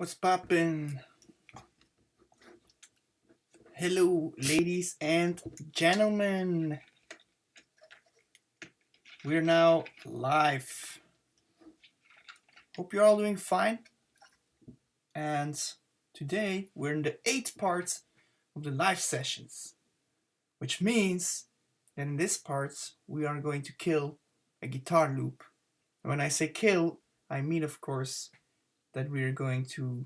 What's poppin'? Hello, ladies and gentlemen. We're now live. Hope you're all doing fine. And today we're in the 8th part of the live sessions, which means that in this part we are going to kill a guitar loop. And when I say kill, I mean, of course, that we're going to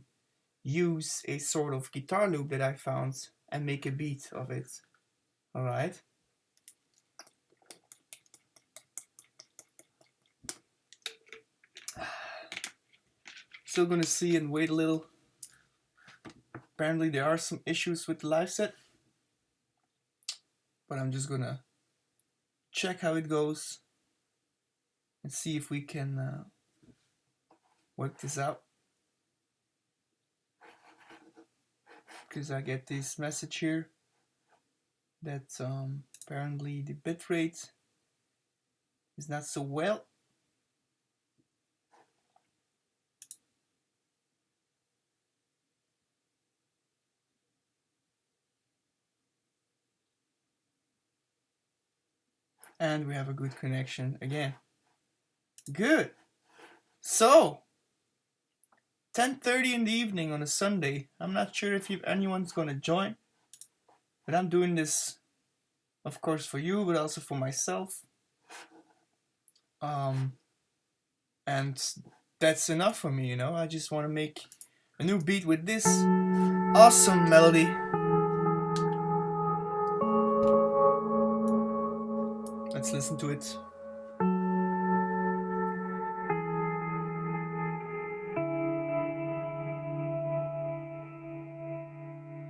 use a sort of guitar loop that I found and make a beat of it. Alright? Still gonna see and wait a little. Apparently there are some issues with the live set, but I'm just gonna check how it goes and see if we can work this out. Because I get this message here that apparently the bitrate is not so well. And we have a good connection again. Good. So 10:30 in the evening on a Sunday. I'm not sure if anyone's gonna join, but I'm doing this, of course, for you, but also for myself. And that's enough for me, you know. I just want to make a new beat with this awesome melody. Let's listen to it.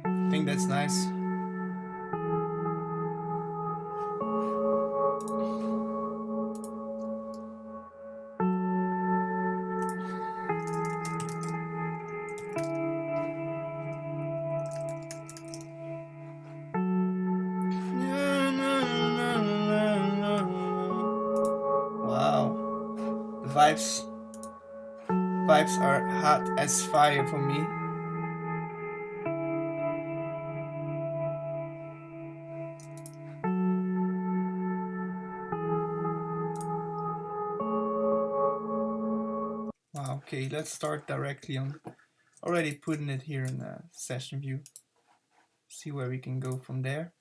I think that's nice. Wow. The vibes are hot as fire for me. Wow, okay, let's start directly on already putting it here in the session view. See where we can go from there.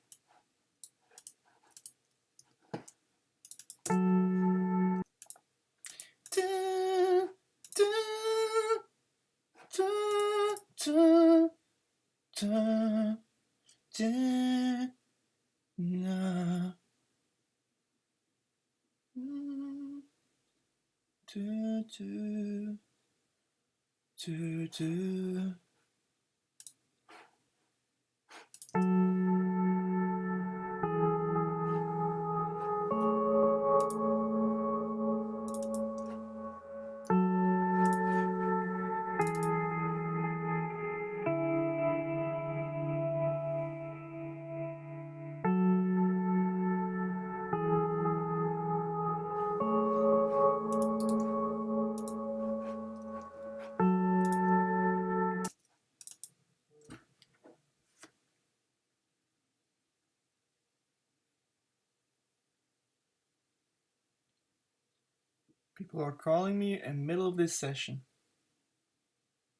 People are calling me in the middle of this session.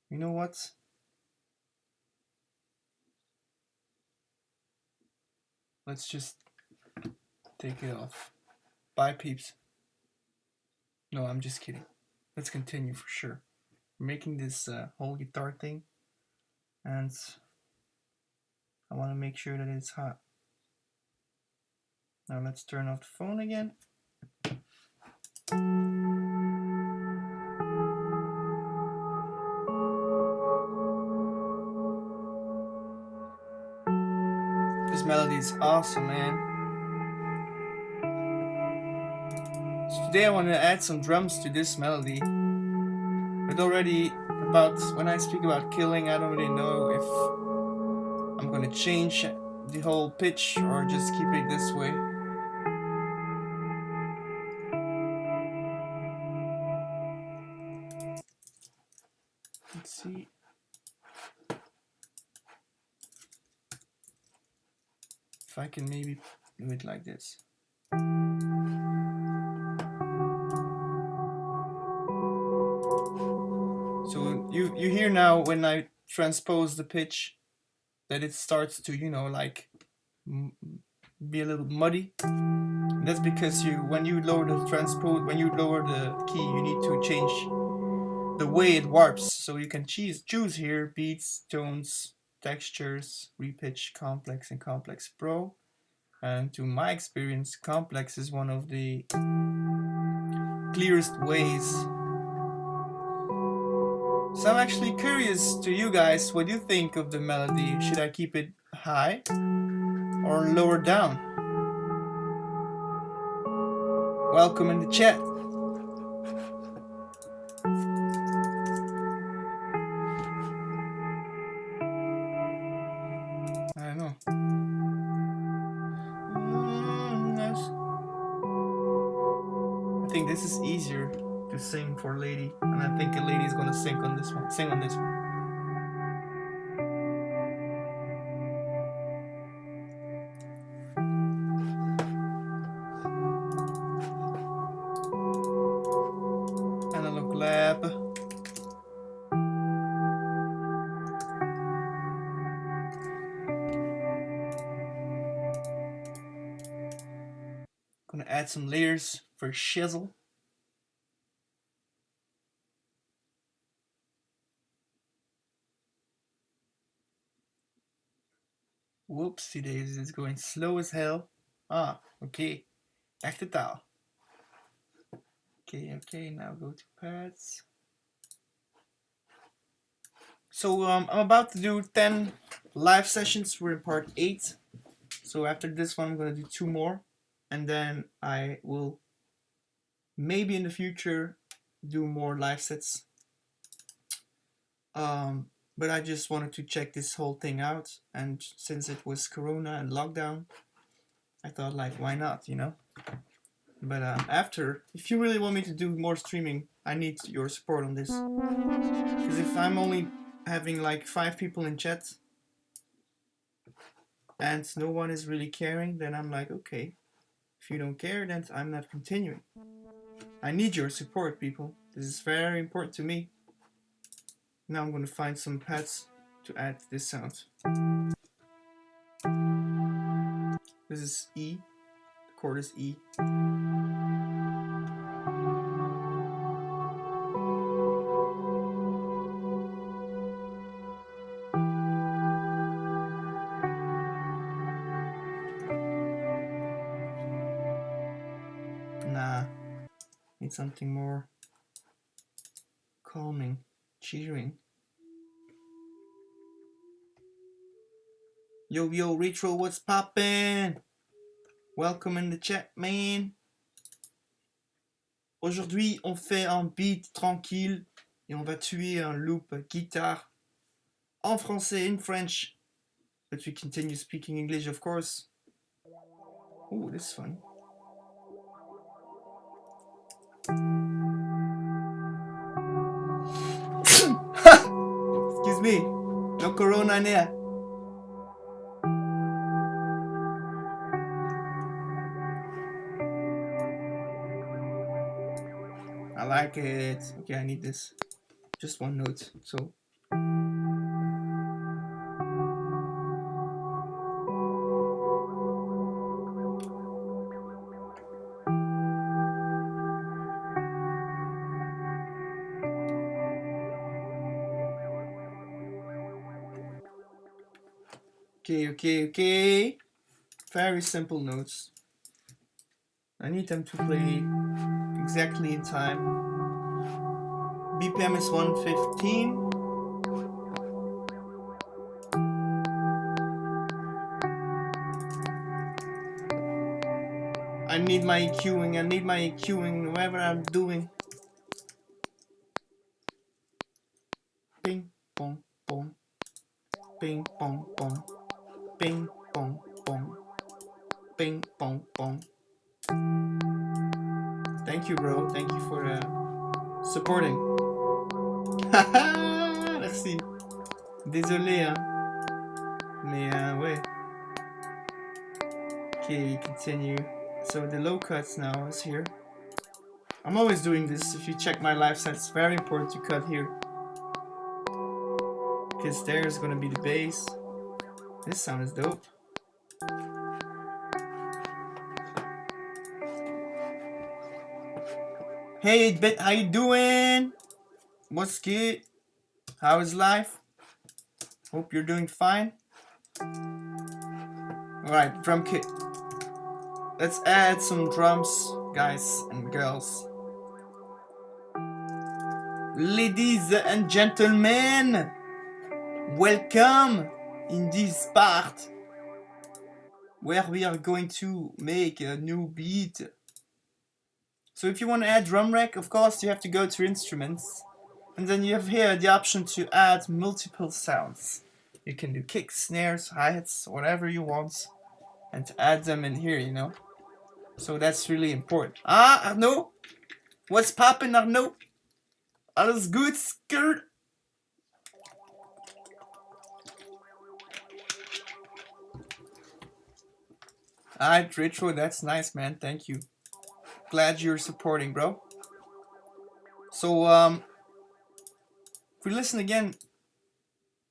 You know what? Let's just take it off. Bye, peeps. No, I'm just kidding. Let's continue for sure. We're making this whole guitar thing, and I want to make sure that it's hot. Now let's turn off the phone again. This melody is awesome, man. So today I want to add some drums to this melody. But already about when I speak about killing, I don't really know if I'm gonna change the whole pitch or just keep it this way. Let's see. If I can maybe do it like this. So you hear now when I transpose the pitch that it starts to, you know, like be a little muddy. That's because when you lower the key, you need to change the way it warps. So you can choose here beats, tones, textures, repitch, complex, and complex pro. And to my experience, complex is one of the clearest ways. So I'm actually curious to you guys, what do you think of the melody? Should I keep it high or lower down? Welcome in the chat. I don't know. I think this is easier to sing for a lady, and I think a lady is gonna sing on this one. Analog lab. Gonna add some layers for shizzle. Whoopsie daisies, it's going slow as hell. Ah, okay. Back to taal. Okay, now go to pads. So I'm about to do 10 live sessions. We're in part 8. So after this one, I'm gonna do 2 more. And then I will maybe in the future do more live sets. But I just wanted to check this whole thing out, and since it was Corona and lockdown, I thought, like, why not, you know? But after, if you really want me to do more streaming, I need your support on this. Because if I'm only having like 5 people in chat and no one is really caring, then I'm like, okay, if you don't care, then I'm not continuing. I need your support, people. This is very important to me. Now I'm going to find some pads to add this sound. This is E. The chord is E. Nah, need something more calming, cheering. Yo, Retro, what's poppin'? Welcome in the chat, man. Aujourd'hui, on fait un beat tranquille et on va tuer un loop guitare en français, in French. But we continue speaking English, of course. Oh, this is fun. Excuse me. No corona in here. I like it. Okay, I need this. Just one note. So. Okay. Very simple notes. I need them to play exactly in time. BPM is 115. I need my EQing whatever I'm doing. Ping, pong, pong. Ping, pong, pong. Ping, pong, pong. Ping, pong, pong. Thank you, bro. Thank you for supporting. Merci. Désolé, hein. Mais ouais. Okay, we continue. So the low cuts now is here. I'm always doing this. If you check my live set, it's very important to cut here. Because there's gonna be the bass. This sound is dope. Hey, Bit, how you doing? What's good? How is life? Hope you're doing fine. Alright, drum kit. Let's add some drums, guys and girls. Ladies and gentlemen, welcome in this part where we are going to make a new beat. So if you want to add drum rack, of course you have to go to instruments, and then you have here the option to add multiple sounds. You can do kicks, snares, hi-hats, whatever you want, and to add them in here, you know. So that's really important. Ah, Arnaud? What's poppin', Arnaud? Alles good, skirt? Alright, Retro, that's nice, man. Thank you. Glad you're supporting, bro. So, if we listen again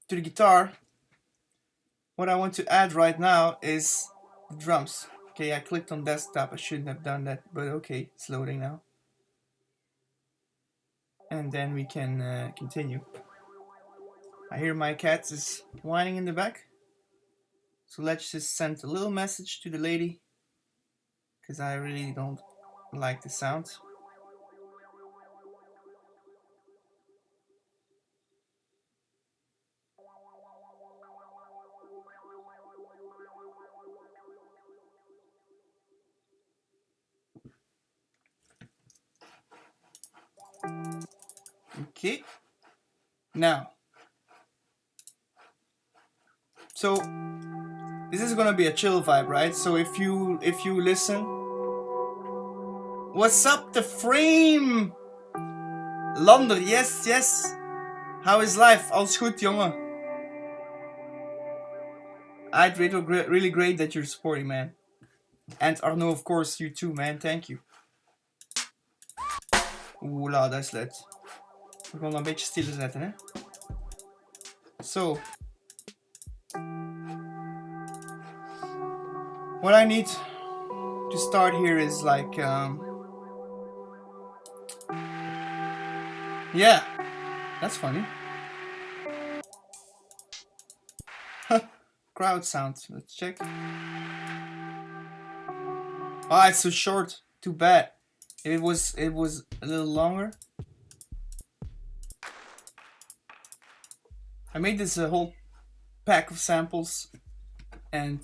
to the guitar, what I want to add right now is the drums. Okay, I clicked on desktop. I shouldn't have done that, but okay, it's loading now. And then we can continue. I hear my cat is whining in the back. So let's just send a little message to the lady, because I really don't like the sound. Okay. Now, so this is gonna be a chill vibe, right? So if you listen, what's up, the frame? Lander, yes, yes. How is life? Alles goed, jongen. I'd really great that you're supporting, man. And Arno, of course, you too, man. Thank you. Oeh, dat is luid. We gaan een beetje stiller zetten, hè. So, what I need to start here is like, yeah, that's funny. Crowd sound. Let's check. Oh, it's so short. Too bad. It was a little longer. I made this a whole pack of samples, and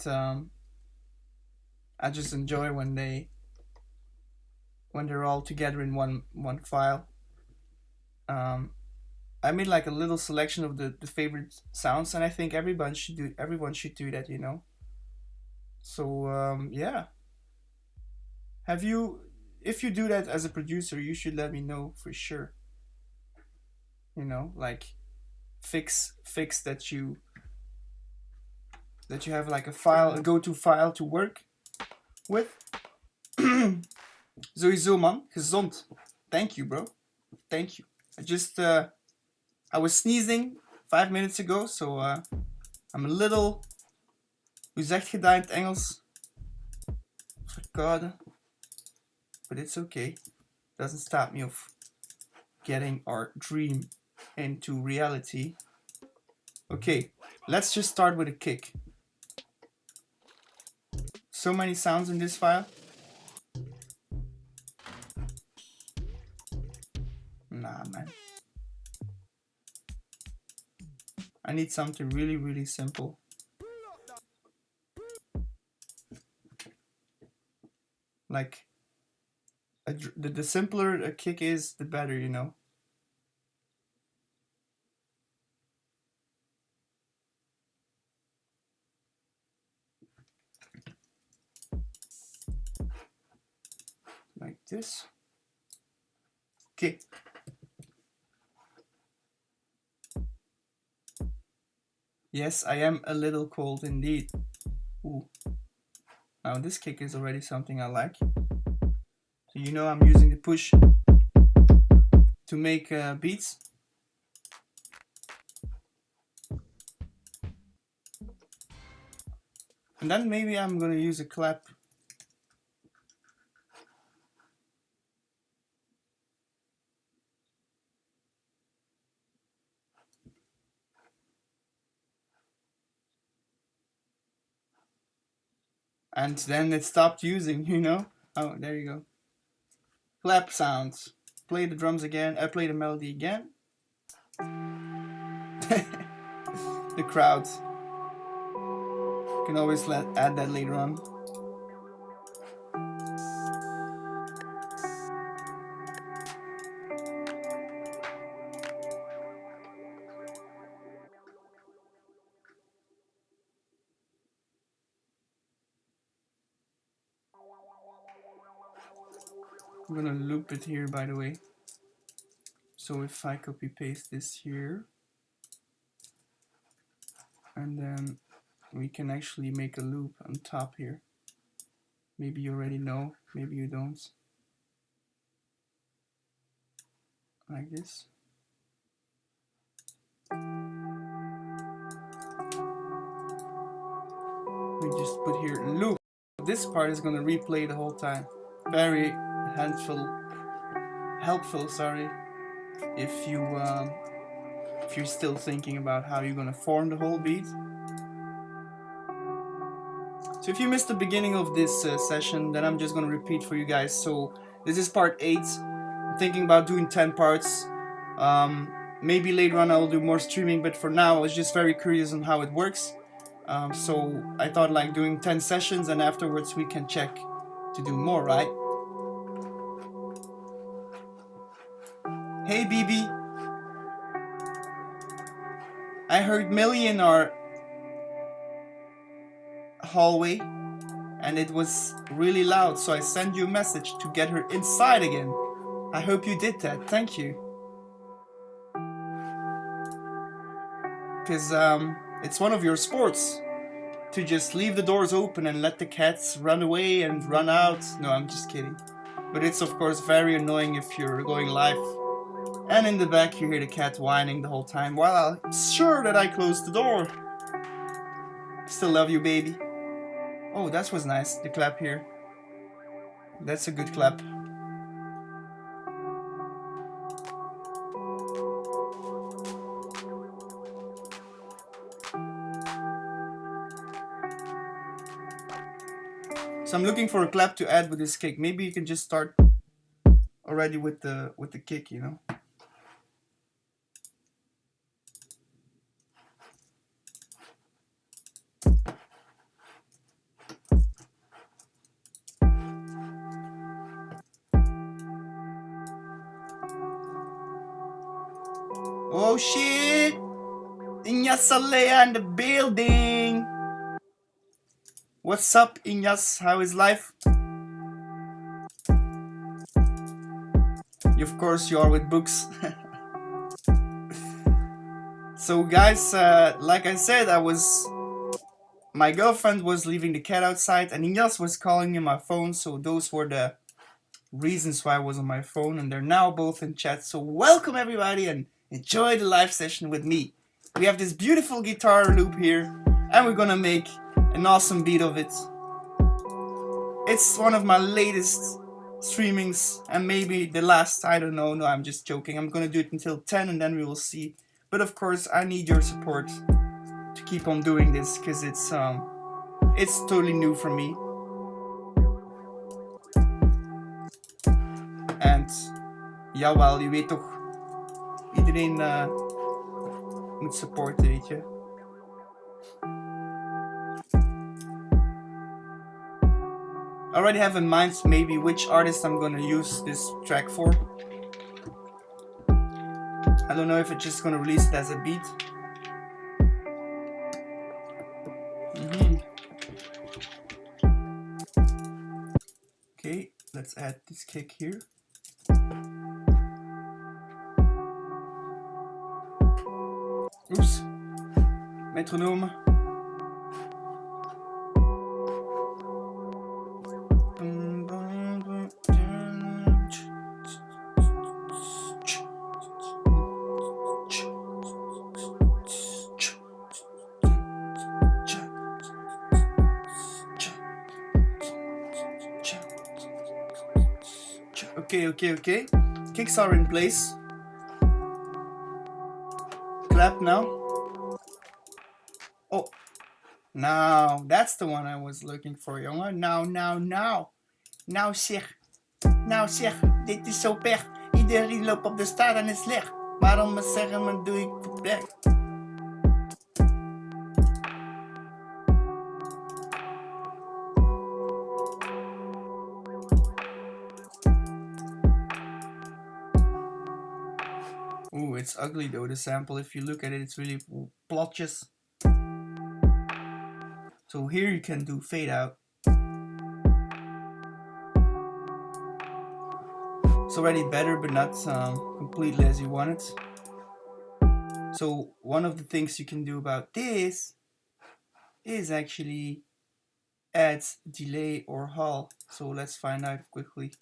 I just enjoy when they're all together in one file. I made like a little selection of the favorite sounds, and I think everyone should do that, you know. So yeah. If you do that as a producer, you should let me know for sure. You know, like fix that you have like a go-to file to work with. Sowieso, man. Gezond. Thank you, bro. Thank you. I was sneezing 5 minutes ago, so I'm a little... Hoe zegt je dat in het Engels? Verkouden. But it's okay. Doesn't stop me of getting our dream into reality. Okay, let's just start with a kick. So many sounds in this file. Nah, man. I need something really, really simple. Like, the simpler a kick is, the better, you know. Like this. Okay. Yes, I am a little cold indeed. Ooh. Now this kick is already something I like. So you know I'm using the push to make beats. And then maybe I'm gonna use a clap. And then it stopped using, you know? Oh, there you go. Clap sounds. Play the drums again. I play the melody again. The crowds. You can always add that later on. I'm gonna loop it here, by the way. So if I copy paste this here, and then we can actually make a loop on top here. Maybe you already know, maybe you don't. Like this. We just put here loop. This part is gonna replay the whole time. Very helpful, sorry, if you're still thinking about how you're gonna form the whole beat. So if you missed the beginning of this session, then I'm just gonna repeat for you guys. So this is part 8. I'm thinking about doing 10 parts. Maybe later on I will do more streaming, but for now I was just very curious on how it works. So I thought like doing 10 sessions and afterwards we can check to do more, right? Hey BB, I heard Millie in our hallway and it was really loud, so I sent you a message to get her inside again. I hope you did that, thank you. Because it's one of your sports to just leave the doors open and let the cats run away and run out. No, I'm just kidding. But it's of course very annoying if you're going live and in the back you hear the cat whining the whole time while I'm sure that I closed the door. Still love you, baby. Oh, that was nice, the clap here. That's a good clap. So I'm looking for a clap to add with this kick. Maybe you can just start already with the kick, you know. Oh shit! Inyas Alea in the building! What's up, Inyas? How is life? Of course, you are with books. So, guys, like I said, my girlfriend was leaving the cat outside, and Inyas was calling me on my phone. So those were the reasons why I was on my phone, and they're now both in chat. So welcome everybody, and enjoy the live session with me. We have this beautiful guitar loop here, and we're gonna make an awesome beat of it. It's one of my latest streamings and maybe the last, I don't know. No, I'm just joking. I'm gonna do it until 10 and then we will see. But of course I need your support to keep on doing this because it's totally new for me. And jawel, je weet toch, iedereen moet supporten, weet je. I already have in mind maybe which artist I'm gonna use this track for. I don't know if it's just gonna release it as a beat. Okay, let's add this kick here. Oops, metronome. Okay. Kicks are in place. Clap now. Oh, now that's the one I was looking for, jongen. Nou zeg, dit is zo pech. Iedereen loopt op de straat en is slecht. Waarom me zeggen, me doe ik verplek? Ooh, it's ugly though, the sample. If you look at it, it's really blotches. So here you can do fade out. It's already better, but not completely as you want it. So one of the things you can do about this is actually add delay or hall. So let's find out quickly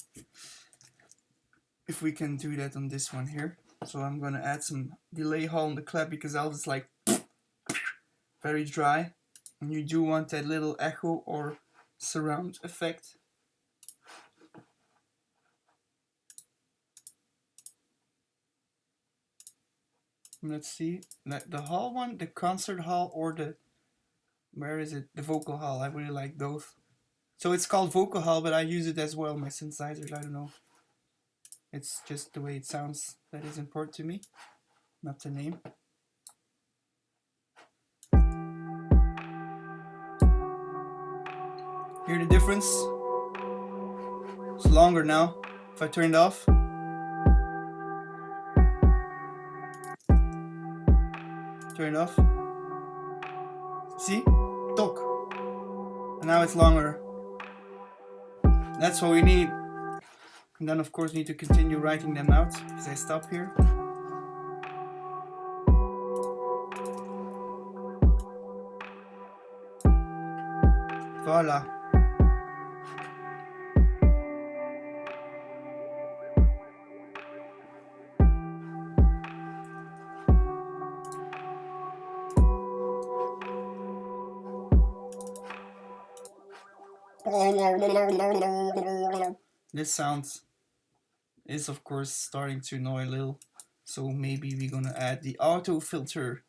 if we can do that on this one here. So I'm gonna add some delay hall on the clap because I was like very dry, and you do want that little echo or surround effect. Let's see, the hall one, the concert hall, or the, where is it, the vocal hall. I really like both. So it's called vocal hall, but I use it as well, my synthesizers. I don't know, it's just the way it sounds that is important to me, not the name. Hear the difference? It's longer now. If I turn it off, turn it off. See? Tok. And now it's longer. That's what we need. And then of course we need to continue writing them out because I stop here. Voila. This sound is of course starting to annoy a little, so maybe we're gonna add the auto filter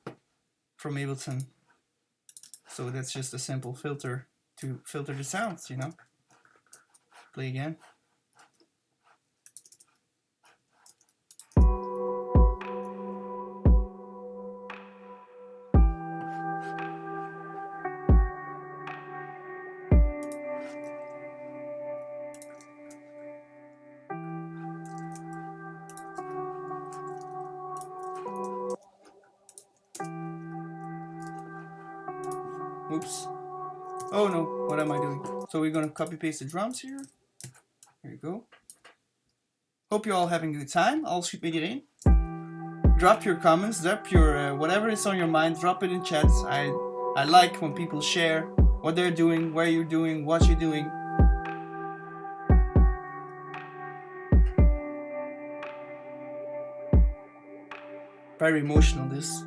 from Ableton. So that's just a simple filter to filter the sounds, you know. Play again. Oops. Oh no, what am I doing? So we're gonna copy paste the drums here. There you go. Hope you're all having a good time. Alles goed met iedereen. Drop your comments, drop your whatever is on your mind, drop it in chat. I like when people share what they're doing, where you're doing, what you're doing. Very emotional, this.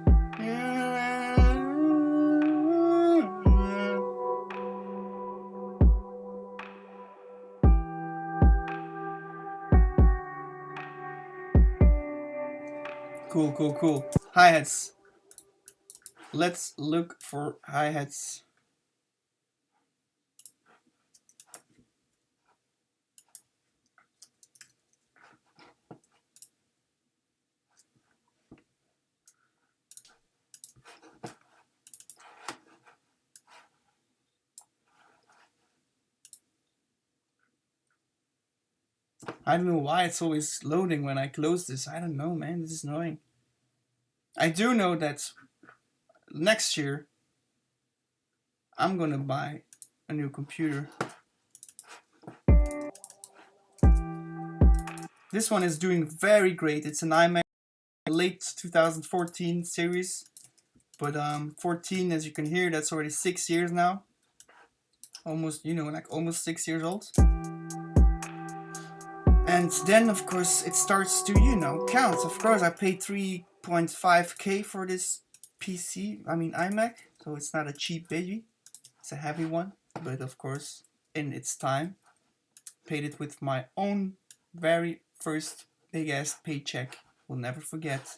Cool. Hi-hats. Let's look for hi-hats. I don't know why it's always loading when I close this. I don't know, man. This is annoying. I do know that next year I'm gonna buy a new computer. This one is doing very great. It's an iMac late 2014 series, but 14, as you can hear, that's already 6 years now. Almost, you know, like almost 6 years old. And then of course it starts to, you know, count. Of course I paid 3.5k for this PC, I mean iMac, so it's not a cheap baby. It's a heavy one, but of course in its time paid it with my own very first big ass paycheck. We'll never forget.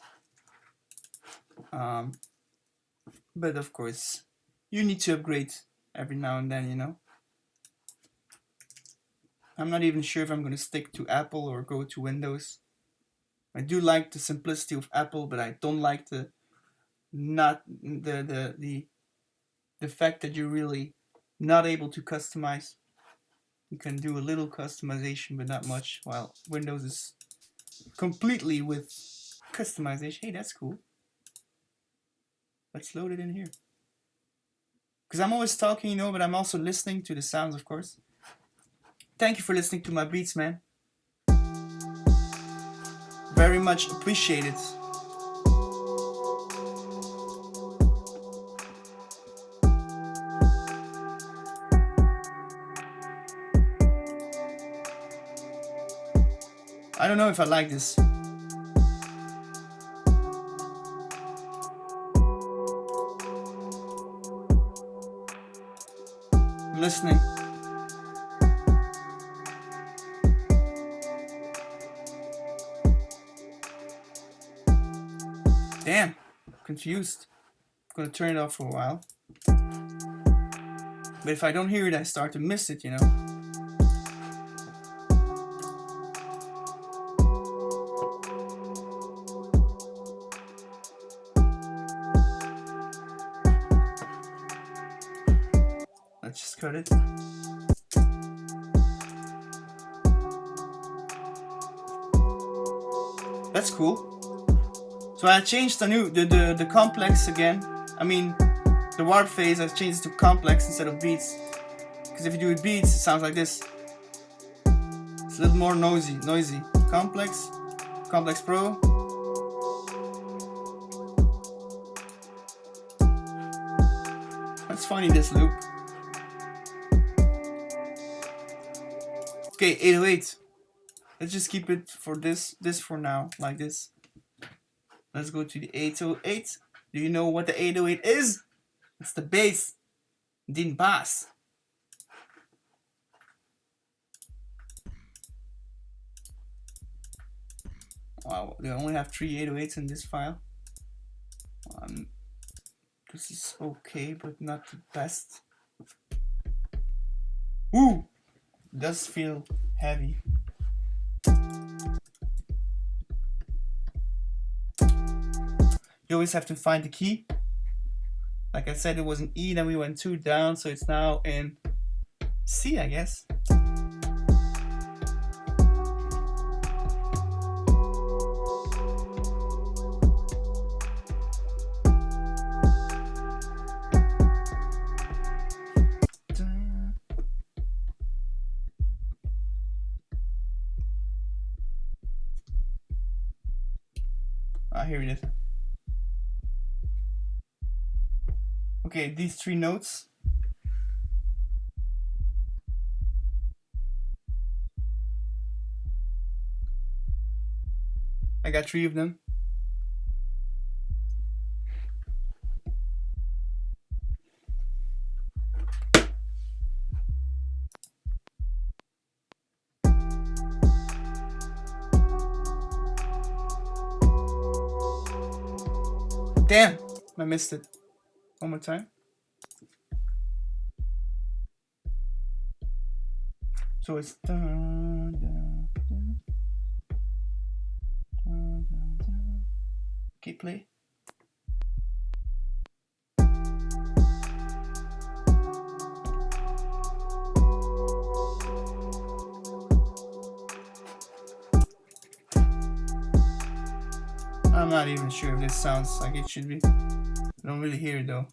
But of course, you need to upgrade every now and then, you know. I'm not even sure if I'm going to stick to Apple or go to Windows. I do like the simplicity of Apple, but I don't like the fact that you're really not able to customize. You can do a little customization, but not much, while Windows is completely with customization. Hey, that's cool. Let's load it in here. Because I'm always talking, you know, but I'm also listening to the sounds, of course. Thank you for listening to my beats, man. Very much appreciated. I don't know if I like this. I'm listening. Damn, confused. I'm gonna turn it off for a while. But if I don't hear it, I start to miss it, you know. Let's just cut it. That's cool. So I changed the complex again. I mean, the warp phase, I changed it to complex instead of beats. Because if you do it beats, it sounds like this. It's a little more noisy. Complex Pro. That's funny, this loop. Okay, 808. Let's just keep it for this for now, like this. Let's go to the 808. Do you know what the 808 is? It's the bass. Din bass. Wow, they only have 3 808s in this file. This is okay, but not the best. Ooh! It does feel heavy. You always have to find the key. Like I said, it was an E, then we went 2 down, so it's now in C, I guess. Here it is. Okay, these 3 notes. I got 3 of them. Damn, I missed it. One more time. So it's dun, dun, dun, dun, dun, dun. Okay, play. I'm not even sure if this sounds like it should be. I don't really hear it though.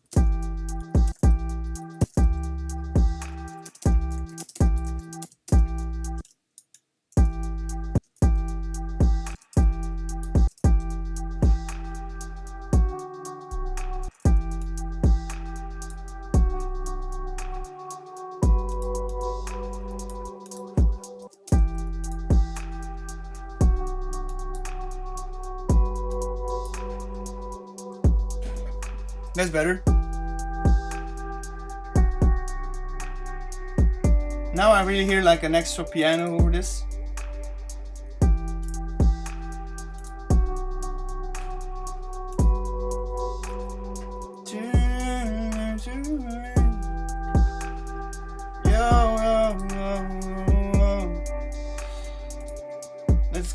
That's better. Now I really hear like an extra piano over this.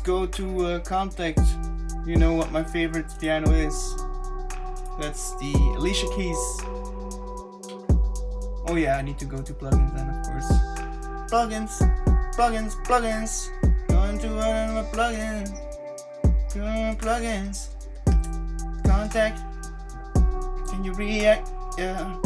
go to contact. You know what my favorite piano is. That's the Alicia Keys. Oh yeah, I need to go to plugins then, of course. Plugins. Going to one of my plugins. Plugins. Contact. Can you react? Yeah.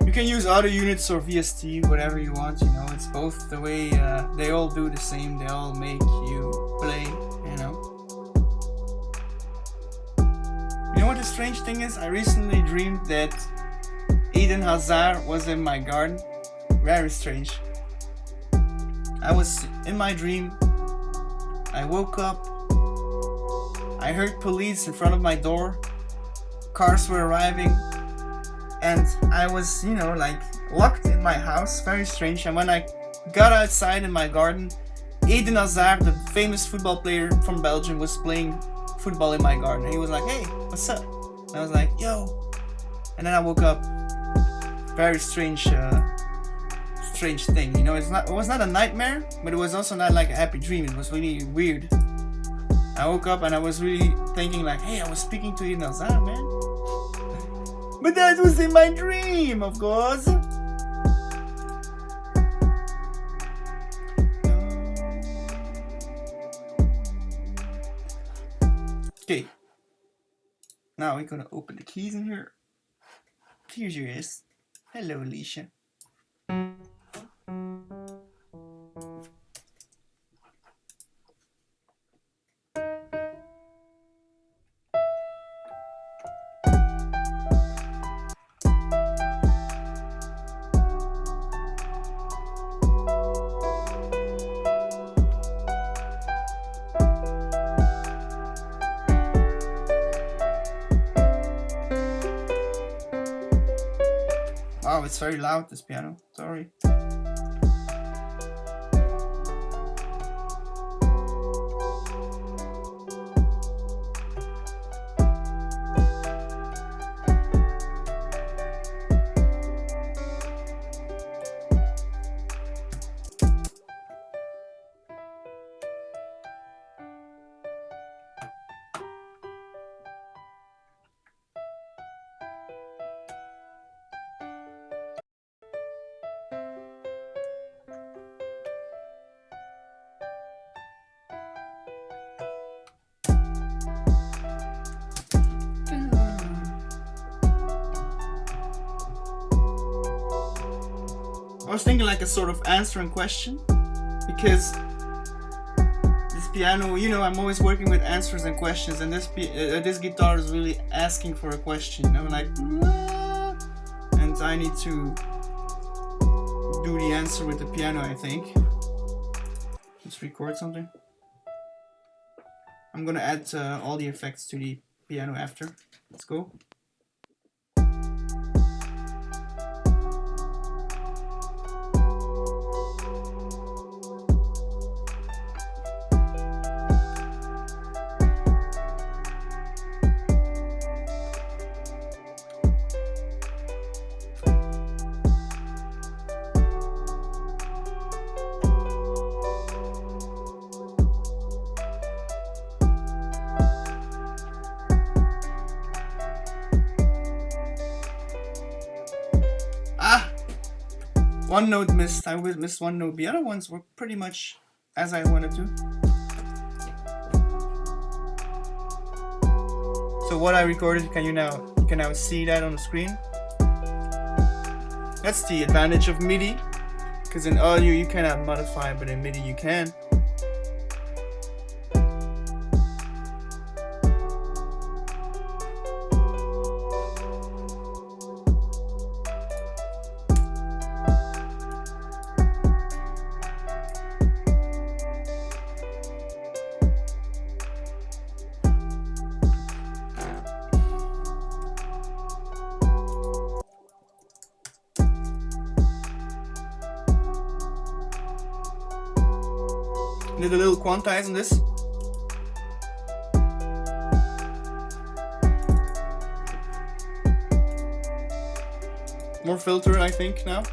You can use auto units or VST, whatever you want, you know, it's both the way, they all do the same, they all make you play, you know. You know what the strange thing is? I recently dreamed that Eden Hazard was in my garden. Very strange. I was in my dream, I woke up, I heard police in front of my door, cars were arriving, and I was, you know, like locked in my house. Very strange. And when I got outside in my garden, Eden Hazard, the famous football player from Belgium, was playing football in my garden. And he was like, "Hey, what's up?" And I was like, "Yo." And then I woke up. Very strange thing. You know, it was not a nightmare, but it was also not like a happy dream. It was really weird. I woke up and I was really thinking like, "Hey, I was speaking to Eden Hazard, man." But that was in my dream, of course. Okay. Now we're gonna open the keys in here. Here's your wrist. Hello, Alicia. Wow, it's very loud, this piano. Sorry. I was thinking like a sort of answering question, because this piano, you know, I'm always working with answers and questions, and this guitar is really asking for a question, you know, like, and I need to do the answer with the piano, I think. Let's record something. I'm gonna add all the effects to the piano after. Let's go. One note missed. I missed one note. The other ones were pretty much as I wanted to. So what I recorded, you can now see that on the screen. That's the advantage of MIDI, because in audio you cannot modify, but in MIDI you can. Did a little quantize on this. More filter, I think, now.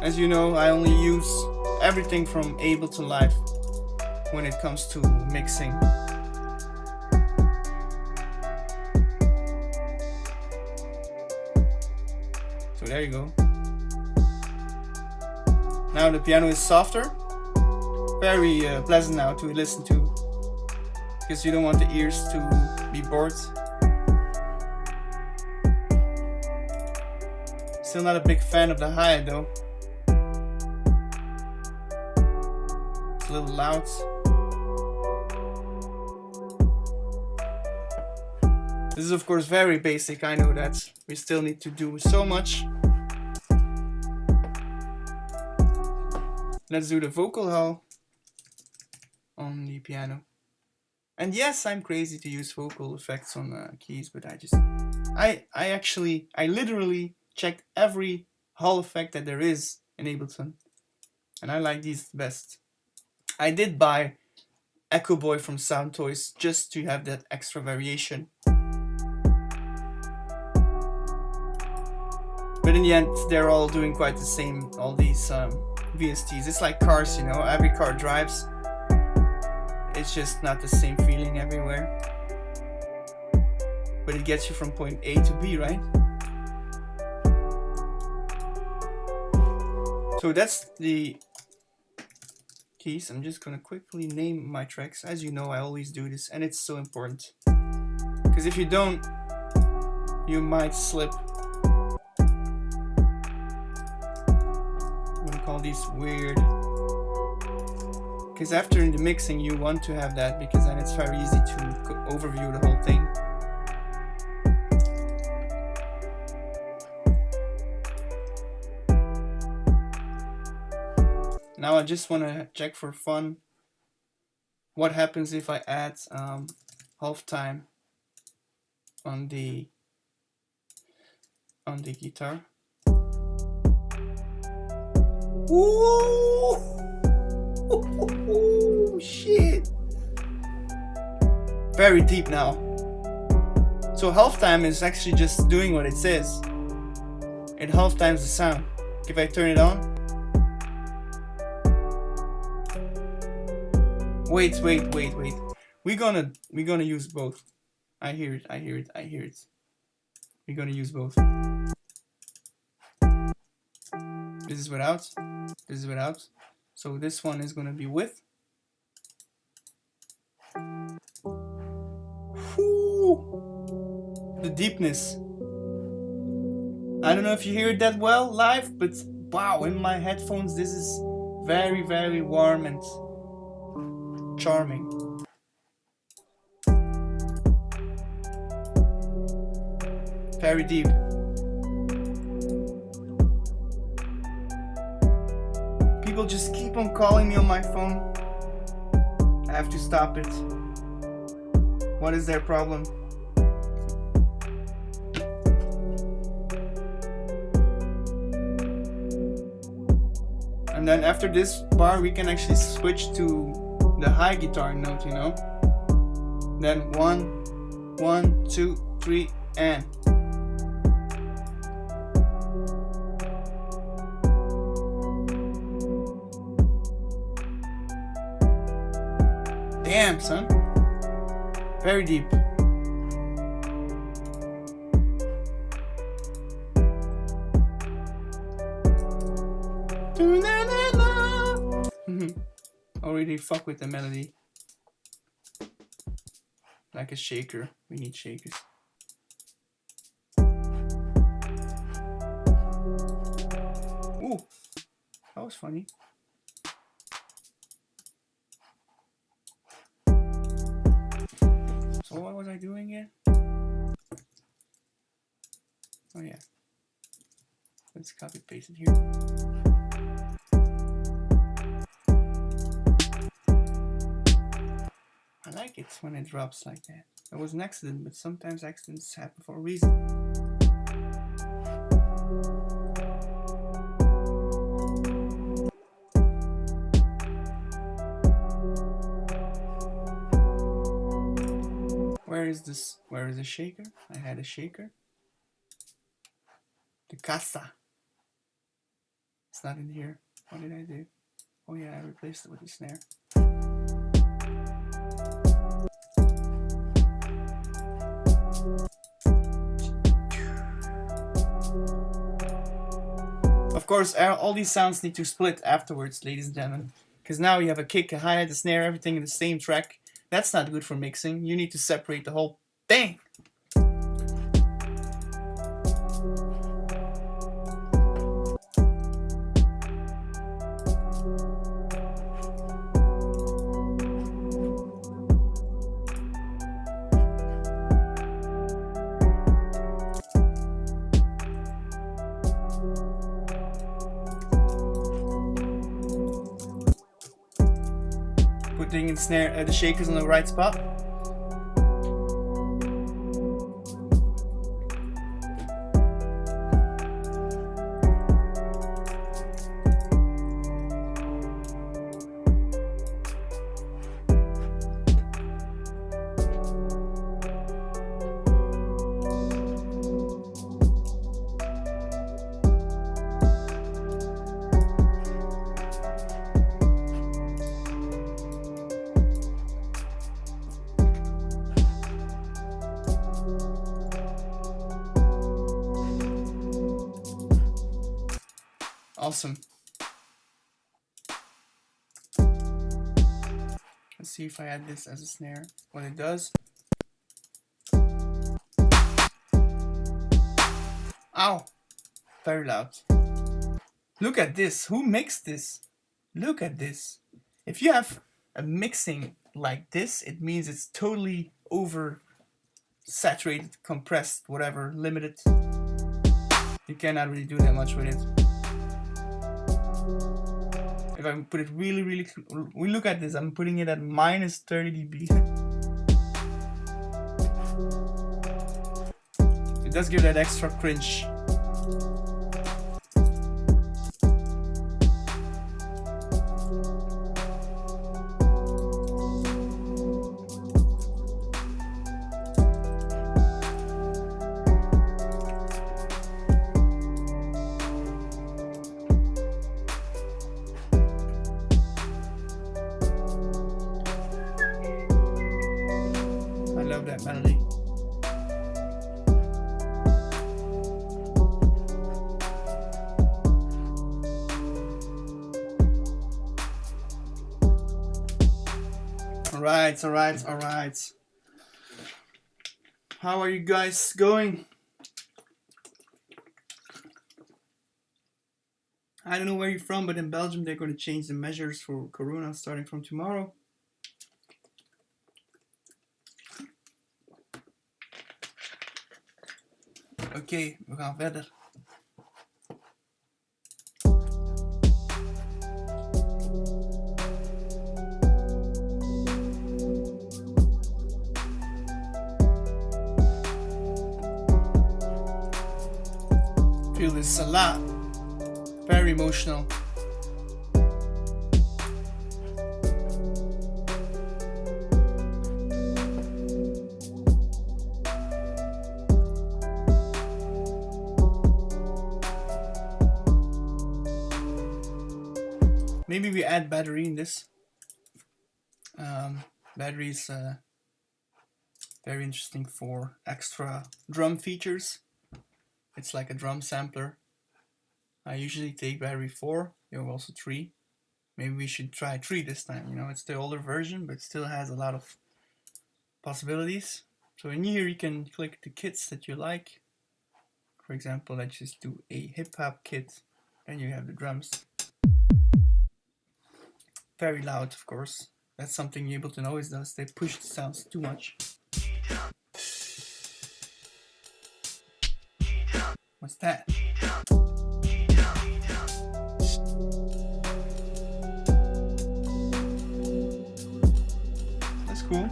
As you know, I only use everything from Ableton to Live when it comes to mixing. So there you go. Now the piano is softer. Very pleasant now to listen to, because you don't want the ears to be bored. Still not a big fan of the hi-hat though. It's a little loud. This is of course very basic, I know that. We still need to do so much. Let's do the vocal hull on the piano. And yes, I'm crazy to use vocal effects on keys, but I literally checked every hull effect that there is in Ableton, and I like these best. I did buy Echo Boy from Sound Toys just to have that extra variation. But in the end, they're all doing quite the same, all these VSTs. It's like cars, you know, every car drives. It's just not the same feeling everywhere. But it gets you from point A to B, right? So that's the keys. I'm just gonna quickly name my tracks. As you know, I always do this, and it's so important. Because if you don't, you might slip. I'm gonna call these weird. Because after in the mixing, you want to have that, because then it's very easy to overview the whole thing. Now I just want to check for fun what happens if I add halftime on the guitar. Ooh! Shit! Very deep now. So halftime is actually just doing what it says. It halftimes the sound. If I turn it on. Wait. We're gonna use both. I hear it. We're gonna use both. This is without. This is without. So this one is gonna be with. Whew. The deepness. I don't know if you hear it that well live, but wow, in my headphones this is very, very warm and charming. Very deep. People just keep on calling me on my phone. I have to stop it. What is their problem? And then after this bar we can actually switch to the high guitar note, you know. Then 1, 1, 2, 3, and. Damn, son. Very deep. Already fuck with the melody. Like a shaker. We need shakers. Ooh, that was funny. So what was I doing here? Oh yeah. Let's copy paste it here. I like it when it drops like that. It was an accident, but sometimes accidents happen for a reason. Where is this? Where is the shaker? I had a shaker. The casa. It's not in here. What did I do? Oh yeah, I replaced it with the snare. Of course, all these sounds need to split afterwards, ladies and gentlemen. Because now you have a kick, a hi-hat, a snare, everything in the same track. That's not good for mixing. You need to separate the whole thing. Putting in the shakers on the right spot. Awesome. Let's see if I add this as a snare. What it does. Ow! Very loud. Look at this. Who mixed this? Look at this. If you have a mixing like this, it means it's totally over saturated, compressed, whatever, limited. You cannot really do that much with it. If I put it really, we look at this, I'm putting it at minus 30 dB. It does give that extra cringe. I love that melody. All right. How are you guys going? I don't know where you're from, but in Belgium they're going to change the measures for Corona starting from tomorrow. Oké, we gaan verder. Feel this a lot. Very emotional. Maybe we add battery in this. Battery is very interesting for extra drum features. It's like a drum sampler. I usually take battery 4. You have also 3. Maybe we should try 3 this time. You know, it's the older version, but still has a lot of possibilities. So in here you can click the kits that you like. For example, let's just do a hip hop kit, and you have the drums. Very loud, of course. That's something Ableton always does. They push the sounds too much. What's that? That's cool.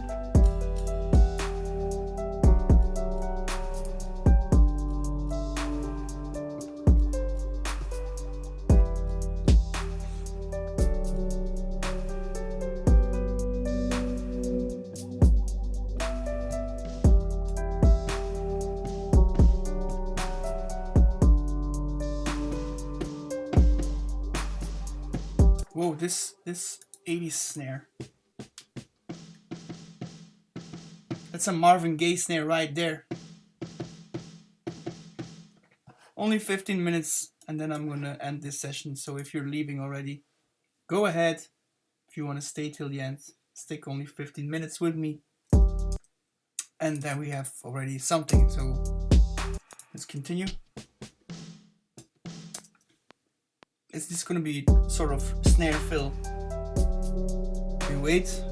Whoa, this 80s snare. That's a Marvin Gaye snare right there. Only 15 minutes and then I'm gonna end this session. So if you're leaving already, go ahead. If you want to stay till the end, stick only 15 minutes with me. And then we have already something. So let's continue. Is this gonna be sort of snare fill? We wait.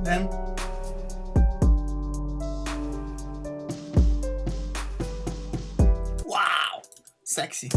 Then wow, sexy.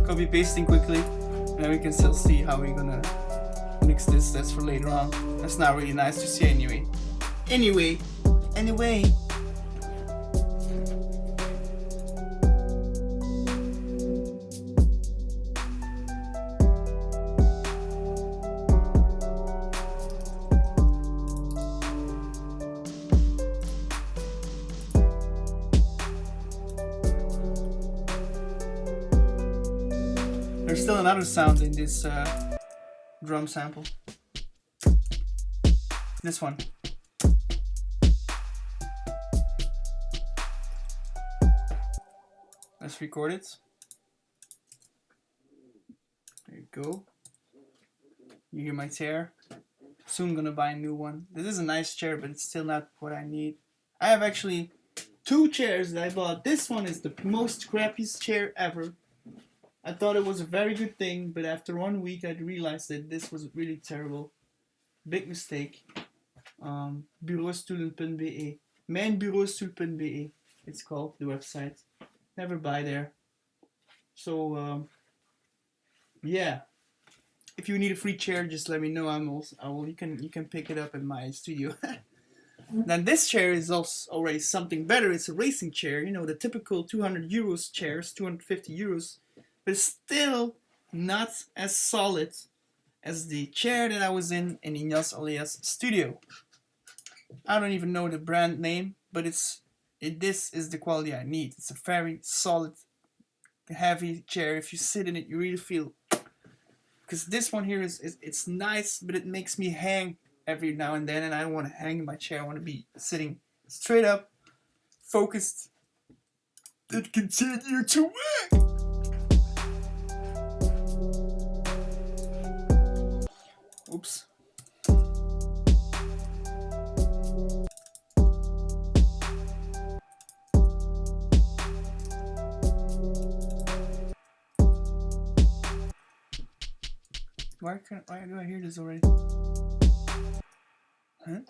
Copy pasting quickly, and then we can still see how we're gonna mix this. That's for later on. That's not really nice to see anyway. Anyway. There's still another sound in this drum sample. This one. Let's record it. There you go. You hear my chair. Soon gonna buy a new one. This is a nice chair, but it's still not what I need. I have actually 2 chairs that I bought. This one is the most crappiest chair ever. I thought it was a very good thing, but after 1 week I realized that this was really terrible. Big mistake. Bureaustoelen.be. Mijnbureaustoel.be. It's called, the website. Never buy there. So, yeah. If you need a free chair, just let me know. You can pick it up in my studio. Then this chair is also already something better. It's a racing chair. You know, the typical 200 euros chairs, 250 euros. But it's still not as solid as the chair that I was in Inyas Alia's studio. I don't even know the brand name, but this is the quality I need. It's a very solid, heavy chair. If you sit in it, you really feel. Because this one here it's nice, but it makes me hang every now and then, and I don't want to hang in my chair. I want to be sitting straight up, focused, and continue to work. Oops. Why do I hear this already? Huh?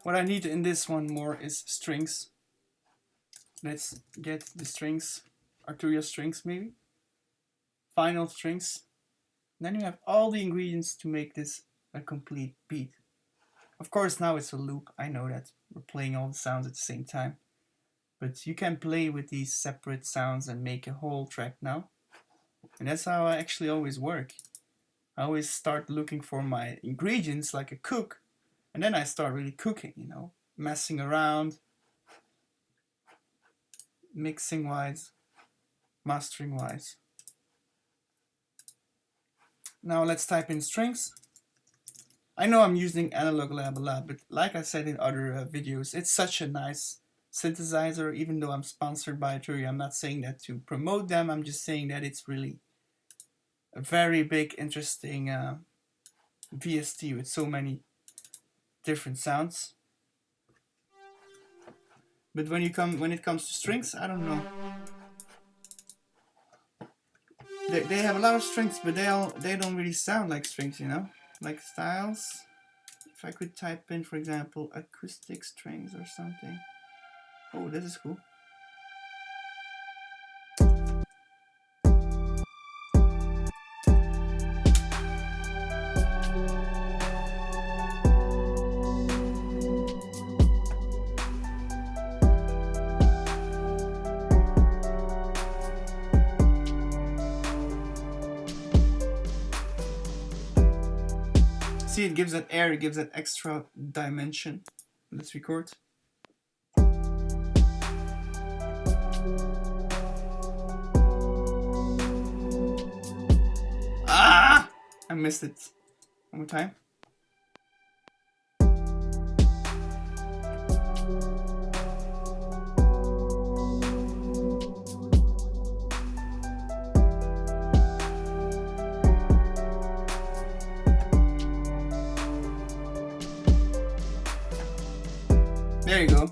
What I need in this one more is strings. Let's get the strings, Arturia strings maybe. Final strings. And then you have all the ingredients to make this a complete beat. Of course now it's a loop, I know that. We're playing all the sounds at the same time. But you can play with these separate sounds and make a whole track now. And that's how I actually always work. I always start looking for my ingredients like a cook, and then I start really cooking, you know, messing around, mixing wise, mastering wise. Now let's type in strings. I know I'm using Analog Lab a lot, but like I said in other videos, it's such a nice synthesizer. Even though I'm sponsored by Arturia, I'm not saying that to promote them. I'm just saying that it's really a very big, interesting VST with so many different sounds. But when it comes to strings, I don't know. They have a lot of strings, but they don't really sound like strings, you know, like styles. If I could type in, for example, acoustic strings or something. Oh, this is cool. See, it gives that air, it gives that extra dimension. Let's record. Ah! I missed it. One more time. There you go.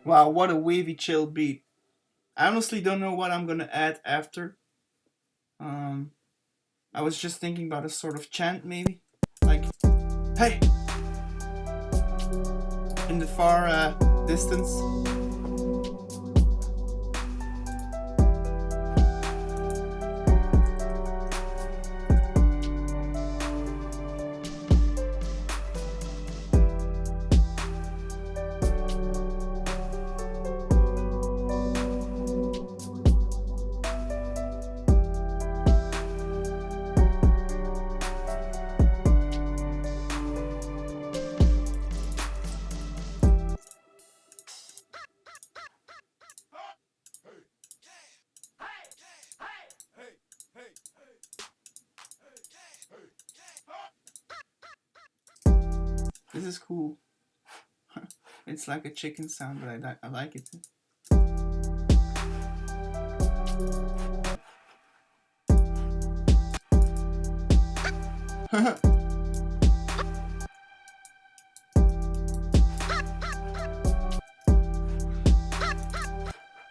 Wow, what a wavy chill beat. I honestly don't know what I'm gonna add after. I was just thinking about a sort of chant maybe. Like, hey! In the far distance. This is cool. It's like a chicken sound, but I like it.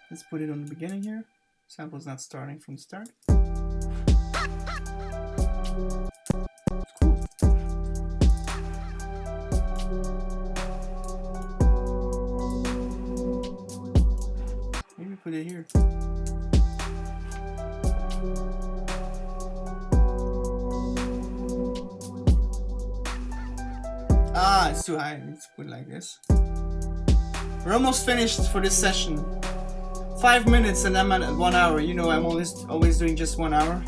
Let's put it on the beginning here. Sample's not starting from the start. It's cool. Maybe put it here. Ah, it's too high. Let's put it like this. We're almost finished for this session. 5 minutes and I'm at 1 hour. You know, I'm always doing just 1 hour,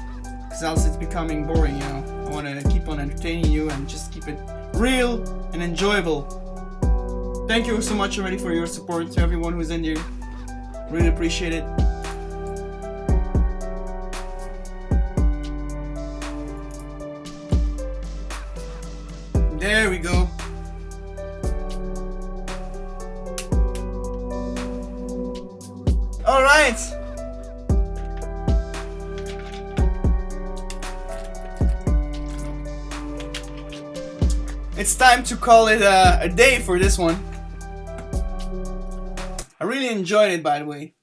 because else it's becoming boring, you know. I want to keep on entertaining you and just keep it real and enjoyable. Thank you so much already for your support, to everyone who's in here. Really appreciate it. There we go. All right. It's time to call it a day for this one. I really enjoyed it, by the way.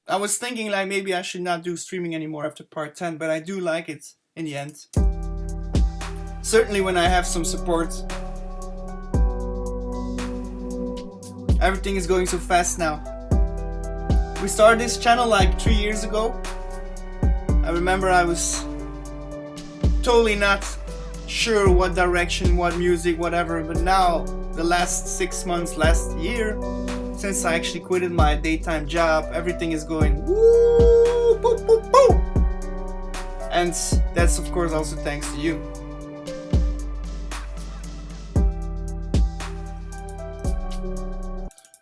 I was thinking like maybe I should not do streaming anymore after part 10, but I do like it in the end. Certainly when I have some support. Everything is going so fast now. We started this channel like 3 years ago. I remember I was totally not sure what direction, what music, whatever, but now the last 6 months, last year, since I actually quitted my daytime job, everything is going woo, boop, boop, boop. And that's of course also thanks to you.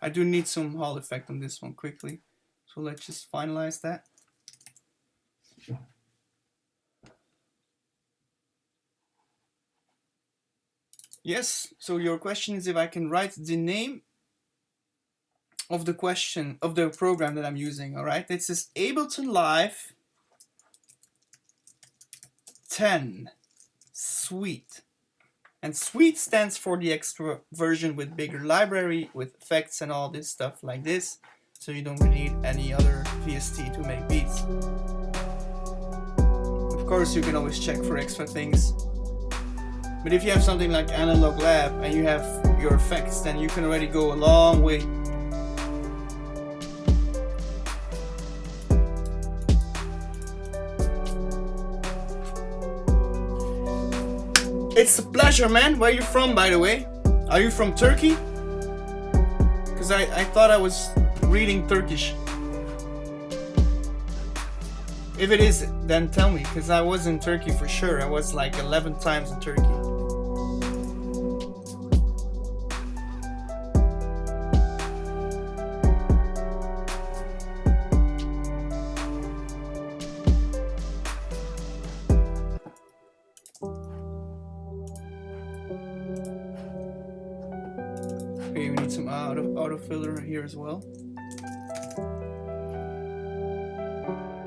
I do need some Hall effect on this one quickly, so let's just finalize that. Yes, so your question is if I can write the name of the question of the program that I'm using. All right, it says Ableton Live 10 Suite, and Suite stands for the extra version with bigger library, with effects and all this stuff like this, so you don't need any other VST to make beats. Of course, you can always check for extra things, but if you have something like Analog Lab and you have your effects, then you can already go a long way. It's a pleasure, man. Where are you from, by the way? Are you from Turkey? Because I thought I was reading Turkish. If it is, then tell me, because I was in Turkey for sure. I was like 11 times in Turkey. Okay, we need some auto filler here as well.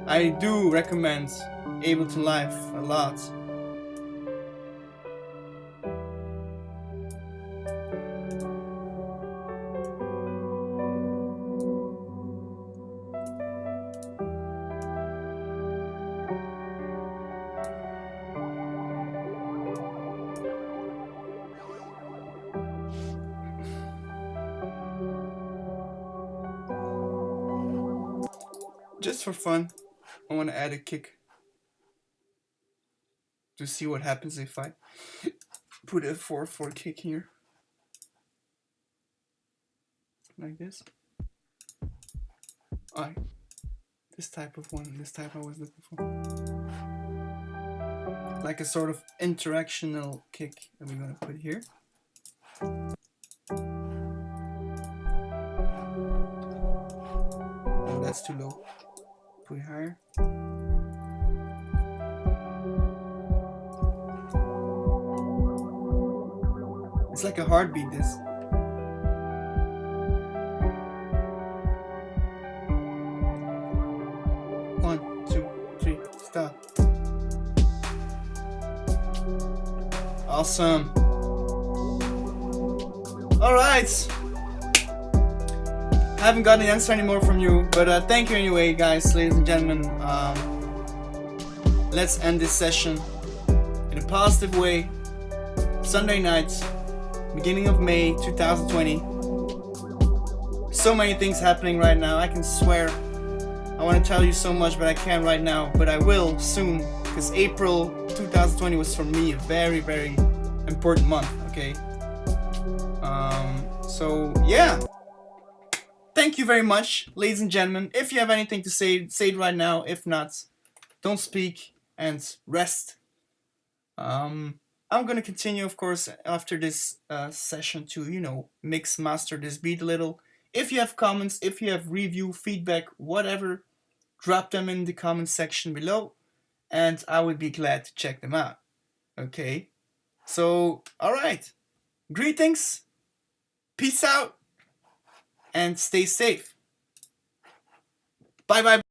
I do recommend Ableton Live a lot. Just for fun, I want to add a kick to see what happens if I put a 4/4 kick here, like this. This type of one, this type I was looking for, like a sort of interactional kick that we're gonna put here. Oh, that's too low. Put it higher. It's like a heartbeat, this. One, two, three, stop. Awesome. All right. I haven't gotten the answer anymore from you, but thank you anyway, guys, ladies and gentlemen. Let's end this session in a positive way. Sunday night, beginning of May 2020. So many things happening right now. I can swear I want to tell you so much, but I can't right now. But I will soon, because April 2020 was for me a very, very important month. Okay. So yeah. Thank you very much, ladies and gentlemen. If you have anything to say, say it right now. If not, don't speak and rest. I'm gonna continue, of course, after this session to, you know, mix, master this beat a little. If you have comments, if you have review, feedback, whatever, drop them in the comment section below, and I would be glad to check them out. Okay? So, alright. Greetings, peace out, and stay safe. Bye bye.